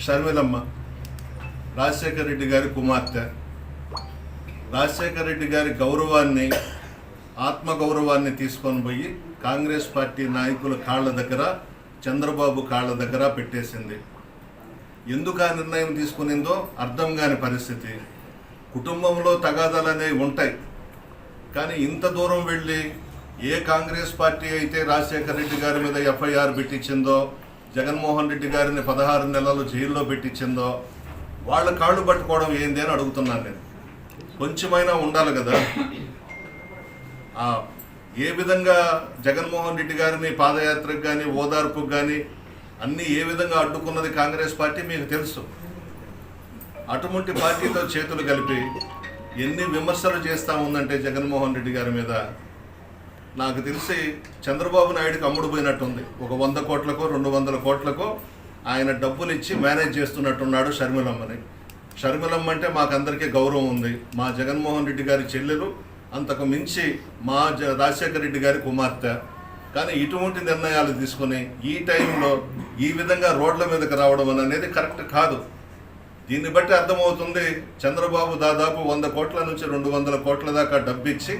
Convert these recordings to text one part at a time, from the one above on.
షర్మిలమ్మ రాజశేఖర రెడ్డి గారి కుమార్తె. రాజశేఖర రెడ్డి గారి గౌరవాన్ని, ఆత్మగౌరవాన్ని తీసుకొని పోయి కాంగ్రెస్ పార్టీ నాయకుల కాళ్ళ దగ్గర, చంద్రబాబు కాళ్ళ దగ్గర పెట్టేసింది. ఎందుకు ఆ నిర్ణయం తీసుకునిందో అర్థం కాని పరిస్థితి. కుటుంబంలో తగాదాలు అనేవి ఉంటాయి, కానీ ఇంత దూరం వెళ్ళి ఏ కాంగ్రెస్ పార్టీ అయితే రాజశేఖర రెడ్డి గారి మీద ఎఫ్ఐఆర్ పెట్టించిందో, జగన్మోహన్ రెడ్డి గారిని 16 నెలలు జైల్లో పెట్టించిందో వాళ్ళ కాళ్ళు పట్టుకోవడం ఏంది అని అడుగుతున్నాను నేను. కొంచెమైనా ఉండాలి కదా. ఏ విధంగా జగన్మోహన్ రెడ్డి గారిని పాదయాత్రకు కానీ, ఓదార్పుకు కానీ అన్నీ ఏ విధంగా అడ్డుకున్నది కాంగ్రెస్ పార్టీ మీకు తెలుసు. అటువంటి పార్టీతో చేతులు కలిపి ఎన్ని విమర్శలు చేస్తూ ఉందంటే జగన్మోహన్ రెడ్డి గారి మీద, నాకు తెలిసి చంద్రబాబు నాయుడుకి అమ్ముడు పోయినట్టుంది. ఒక 100 కోట్లకో 200 కోట్లకో ఆయన డబ్బులు ఇచ్చి మేనేజ్ చేస్తున్నట్టున్నాడు షర్మిలమ్మని. షర్మిలమ్మ అంటే మాకందరికీ గౌరవం ఉంది. మా జగన్మోహన్ రెడ్డి గారి చెల్లెలు, అంతకు మించి మా రాజశేఖర రెడ్డి గారి కుమార్తె. కానీ ఇటువంటి నిర్ణయాలు తీసుకుని ఈ టైంలో ఈ విధంగా రోడ్ల మీదకి రావడం అనేది కరెక్ట్ కాదు. దీన్ని బట్టి అర్థమవుతుంది చంద్రబాబు దాదాపు 100 కోట్ల నుంచి 200 కోట్ల దాకా డబ్బిచ్చి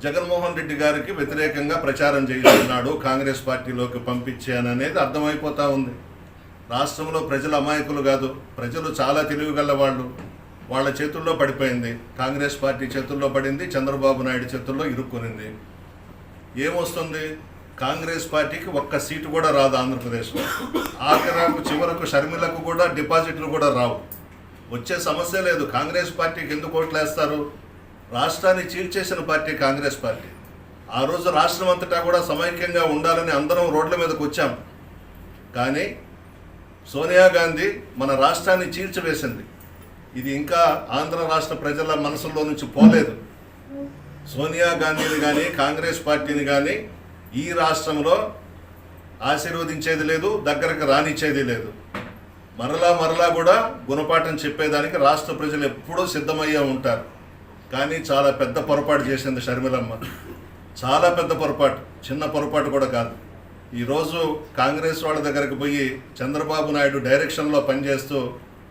జగన్మోహన్ రెడ్డి గారికి వ్యతిరేకంగా ప్రచారం చేస్తున్నాడు, కాంగ్రెస్ పార్టీలోకి పంపించాననేది అర్థమైపోతూ ఉంది. రాష్ట్రంలో ప్రజలు అమాయకులు కాదు, ప్రజలు చాలా తెలివిగల వాళ్ళు. వాళ్ళ చేతుల్లో పడిపోయింది, కాంగ్రెస్ పార్టీ చేతుల్లో పడింది, చంద్రబాబు నాయుడు చేతుల్లో ఇరుక్కునింది. ఏమొస్తుంది? కాంగ్రెస్ పార్టీకి ఒక్క సీటు కూడా రాదు ఆంధ్రప్రదేశ్లో. చివరకు షర్మిలకు కూడా డిపాజిట్లు కూడా రావు. వచ్చే సమస్య లేదు. కాంగ్రెస్ పార్టీకి ఎందుకు ఓట్లు వేస్తారు? రాష్ట్రాన్ని చీల్చేసిన పార్టీ కాంగ్రెస్ పార్టీ. ఆ రోజు రాష్ట్రం అంతటా కూడా సమైక్యంగా ఉండాలని అందరం రోడ్ల మీదకి వచ్చాం. కానీ సోనియా గాంధీ మన రాష్ట్రాన్ని చీల్చివేసింది. ఇది ఇంకా ఆంధ్ర రాష్ట్ర ప్రజల మనసుల్లో నుంచి పోలేదు. సోనియా గాంధీని కానీ, కాంగ్రెస్ పార్టీని కానీ ఈ రాష్ట్రంలో ఆశీర్వదించేది లేదు, దగ్గరకు రానిచ్చేది లేదు. మరలా కూడా గుణపాఠం చెప్పేదానికి రాష్ట్ర ప్రజలు ఎప్పుడూ సిద్ధమయ్యే ఉంటారు. కానీ చాలా పెద్ద పొరపాటు చేసింది షర్మిలమ్మ. చాలా పెద్ద పొరపాటు, చిన్న పొరపాటు కూడా కాదు. ఈరోజు కాంగ్రెస్ వాళ్ళ దగ్గరకు పోయి చంద్రబాబు నాయుడు డైరెక్షన్లో పనిచేస్తూ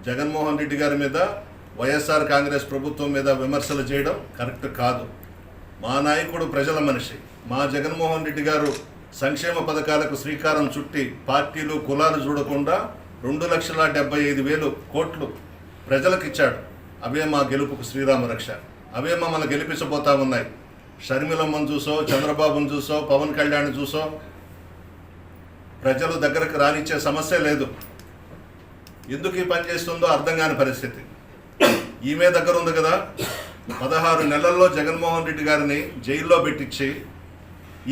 జగన్మోహన్ రెడ్డి గారి మీద, వైఎస్ఆర్ కాంగ్రెస్ ప్రభుత్వం మీద విమర్శలు చేయడం కరెక్ట్ కాదు. మా నాయకుడు ప్రజల మనిషి. మా జగన్మోహన్ రెడ్డి గారు సంక్షేమ పథకాలకు శ్రీకారం చుట్టి పార్టీలు కులాలు చూడకుండా 2,75,000 కోట్లు ప్రజలకు ఇచ్చాడు. అవే మా గెలుపుకు శ్రీరామ రక్ష. అవే మమ్మల్ని గెలిపించబోతా ఉన్నాయి. షర్మిలమ్మను చూసో, చంద్రబాబును చూసో, పవన్ కళ్యాణ్ చూసో ప్రజలు దగ్గరకు రానిచ్చే సమస్య లేదు. ఎందుకు ఈ పని చేస్తుందో అర్థం కాని పరిస్థితి. ఈమె దగ్గర ఉంది కదా, 16 నెలల్లో జగన్మోహన్ రెడ్డి గారిని జైల్లో పెట్టించి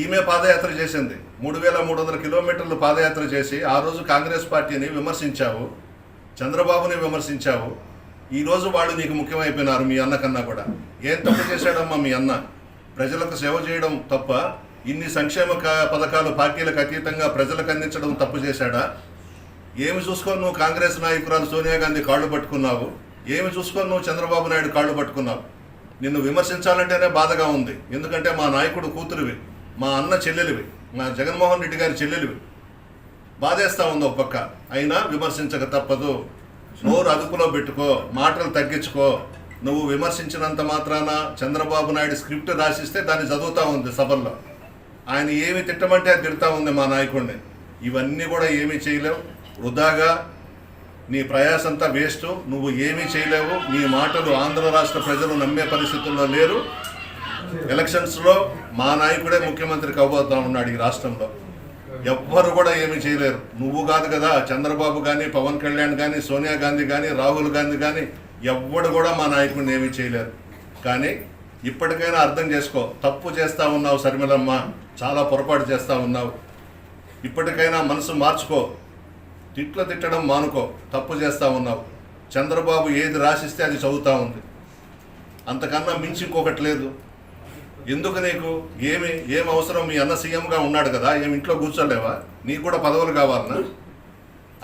ఈమె పాదయాత్ర చేసింది. 3,300 కిలోమీటర్లు పాదయాత్ర చేసి ఆ రోజు కాంగ్రెస్ పార్టీని విమర్శించావు, చంద్రబాబుని విమర్శించావు. ఈరోజు వాళ్ళు నీకు ముఖ్యమైపోయినారు, మీ అన్న కన్నా కూడా. ఏం తప్పు చేశాడమ్మా మీ అన్న? ప్రజలకు సేవ చేయడం తప్ప, ఇన్ని సంక్షేమ పథకాలు పార్టీలకు అతీతంగా ప్రజలకు అందించడం తప్పు చేశాడా? ఏమి చూసుకొని నువ్వు కాంగ్రెస్ నాయకురాలు సోనియా గాంధీ కాళ్ళు పట్టుకున్నావు? ఏమి చూసుకొని నువ్వు చంద్రబాబు నాయుడు కాళ్ళు పట్టుకున్నావు? నిన్ను విమర్శించాలంటేనే బాధగా ఉంది. ఎందుకంటే మా నాయకుడు కూతురువి, మా అన్న చెల్లెలివి, మా జగన్మోహన్ రెడ్డి గారి చెల్లెలివి. బాధేస్తూ ఉంది ఒక పక్క. అయినా విమర్శించక తప్పదు. నోరు అదుపులో పెట్టుకో, మాటలు తగ్గించుకో. నువ్వు విమర్శించినంత మాత్రాన చంద్రబాబు నాయుడు స్క్రిప్ట్ రాసిస్తే దాన్ని చదువుతూ ఉంది సభల్లో. ఆయన ఏమి తిట్టమంటే అది తిడతా ఉంది మా నాయకుడిని. ఇవన్నీ కూడా ఏమీ చేయలేవు. వృధాగా నీ ప్రయాసంతా వేస్ట్. నువ్వు ఏమీ చేయలేవు. నీ మాటలు ఆంధ్ర రాష్ట్ర ప్రజలు నమ్మే పరిస్థితుల్లో లేరు. ఎలక్షన్స్లో మా నాయకుడే ముఖ్యమంత్రి కాబోతా ఉన్నాడు ఈ రాష్ట్రంలో. ఎవ్వరు కూడా ఏమీ చేయలేరు. నువ్వు కాదు కదా, చంద్రబాబు కానీ, పవన్ కళ్యాణ్ కానీ, సోనియా గాంధీ కానీ, రాహుల్ గాంధీ కానీ ఎవ్వడు కూడా మా నాయకుడిని ఏమీ చేయలేరు. కానీ ఇప్పటికైనా అర్థం చేసుకో. తప్పు చేస్తూ ఉన్నావు షర్మిలమ్మ, చాలా పొరపాటు చేస్తూ ఉన్నావు. ఇప్పటికైనా మనసు మార్చుకో. తిట్టడం మానుకో. తప్పు చేస్తూ ఉన్నావు. చంద్రబాబు ఏది రాసిస్తే అది చదువుతూ ఉంది. అంతకన్నా మించి ఇంకొకటి లేదు. ఎందుకు నీకు ఏం అవసరం? మీ అన్న సీఎంగా ఉన్నాడు కదా, ఏమి ఇంట్లో కూర్చోలేవా? నీకు కూడా పదవులు కావాలన్నా?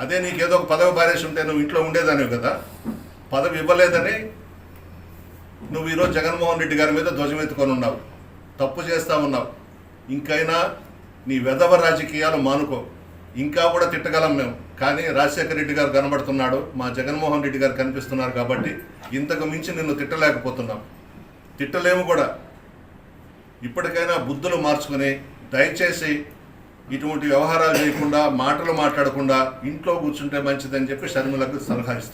అదే నీకేదో ఒక పదవి బారేసి ఉంటే నువ్వు ఇంట్లో ఉండేదానివి కదా. పదవి ఇవ్వలేదని నువ్వు ఈరోజు జగన్మోహన్ రెడ్డి గారి మీద ధ్వజమెత్తుకొని ఉన్నావు. తప్పు చేస్తూ ఉన్నావు. ఇంకైనా నీ వెధవ రాజకీయాలు మానుకో. ఇంకా కూడా తిట్టగలం మేము, కానీ రాజశేఖర రెడ్డి గారు కనబడుతున్నాడు, మా జగన్మోహన్ రెడ్డి గారు కనిపిస్తున్నారు కాబట్టి ఇంతకు మించి నిన్ను తిట్టలేకపోతున్నాం, తిట్టలేము కూడా. ఇప్పటికైనా బుద్ధులు మార్చుకొని దయచేసి ఇటువంటి వ్యవహారాలు చేయకుండా, మాటలు మాట్లాడకుండా ఇంట్లో కూర్చుంటే మంచిదని చెప్పి షర్మిలకు సలహా ఇస్తున్నాను.